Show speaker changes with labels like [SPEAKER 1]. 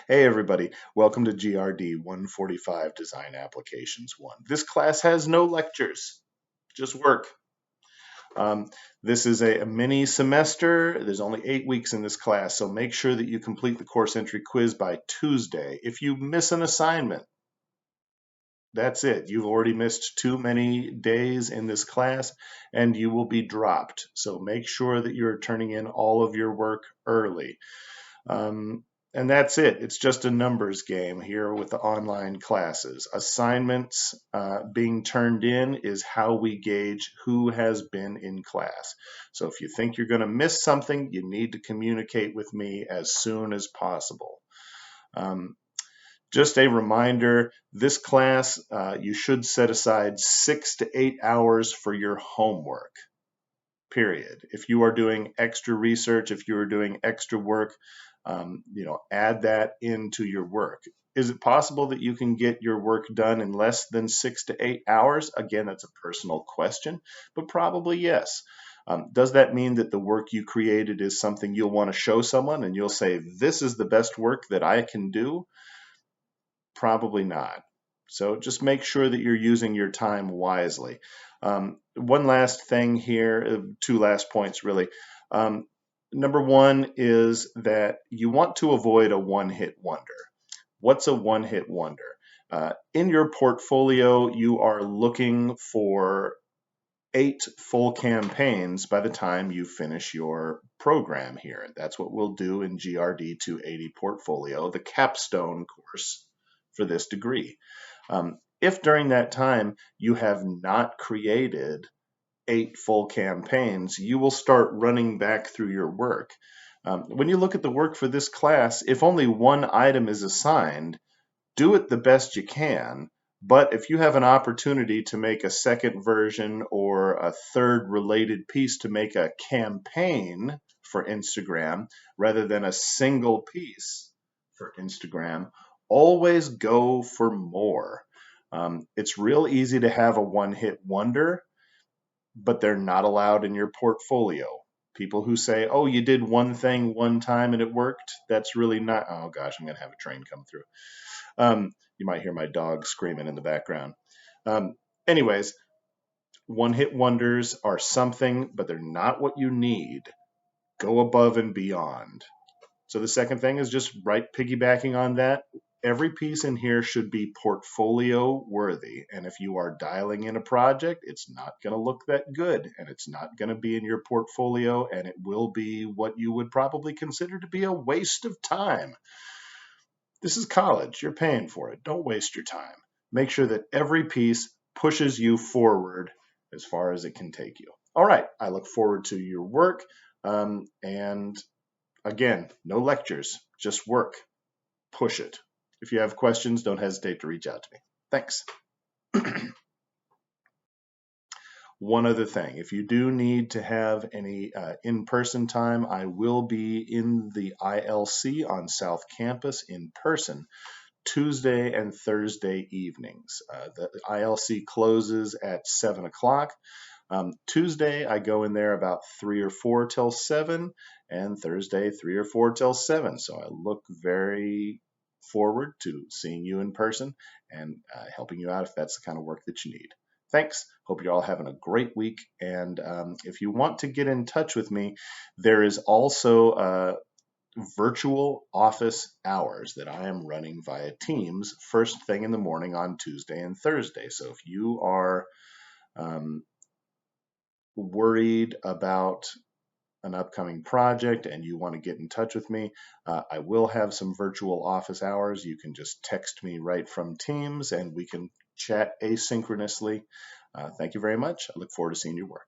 [SPEAKER 1] Hey everybody, welcome to GRD145 Design Applications 1. This class has no lectures, just work. This is a mini semester. There's only 8 weeks in this class, so make sure that you complete the course entry quiz by Tuesday. If you miss an assignment, that's it. You've already missed too many days in this class and you will be dropped. So make sure that you're turning in all of your work early. Um, and that's it. It's just a numbers game here with the online classes. Assignments being turned in is how we gauge who has been in class. So if you think you're going to miss something, you need to communicate with me as soon as possible. Just a reminder, this class, you should set aside 6 to 8 hours for your homework, period. If you are doing extra research, if you are doing extra work, add that into your work. Is it possible that you can get your work done in less than 6 to 8 hours? Again, that's a personal question, but probably yes. Does that mean that the work you created is something you'll want to show someone and you'll say, this is the best work that I can do? Probably not. So just make sure that you're using your time wisely. One last thing here, two last points really. Number one is that you want to avoid a one-hit wonder. What's a one-hit wonder? In your portfolio, you are looking for 8 full campaigns by the time you finish your program here. That's what we'll do in GRD280 portfolio, the capstone course for this degree. If during that time you have not created 8 full campaigns, you will start running back through your work. When you look at the work for this class, if only one item is assigned, do it the best you can. But if you have an opportunity to make a second version or a third related piece to make a campaign for Instagram rather than a single piece for Instagram, always go for more. It's real easy to have a one-hit wonder, but they're not allowed in your portfolio. People who say, oh, you did one thing one time and it worked, that's really not, oh gosh, I'm going to have a train come through. You might hear my dog screaming in the background. Anyways, one-hit wonders are something, but they're not what you need. Go above and beyond. So the second thing is just right piggybacking on that. Every piece in here should be portfolio worthy. And if you are dialing in a project, it's not going to look that good and it's not going to be in your portfolio and it will be what you would probably consider to be a waste of time. This is college. You're paying for it. Don't waste your time. Make sure that every piece pushes you forward as far as it can take you. All right. I look forward to your work. And again, no lectures, just work. Push it. If you have questions, don't hesitate to reach out to me. Thanks. One other thing, if you do need to have any in-person time, I will be in the ILC on South Campus in person Tuesday and Thursday evenings. The ILC closes at 7 o'clock. Tuesday, I go in there about 3 or 4 till 7, and Thursday, 3 or 4 till 7. So I look very forward to seeing you in person and helping you out if that's the kind of work that you need. Thanks. Hope you're all having a great week. And if you want to get in touch with me, there is also virtual office hours that I am running via Teams first thing in the morning on Tuesday and Thursday. So if you are worried about an upcoming project and you want to get in touch with me, I will have some virtual office hours. You can just text me right from Teams and we can chat asynchronously. Thank you very much. I look forward to seeing your work.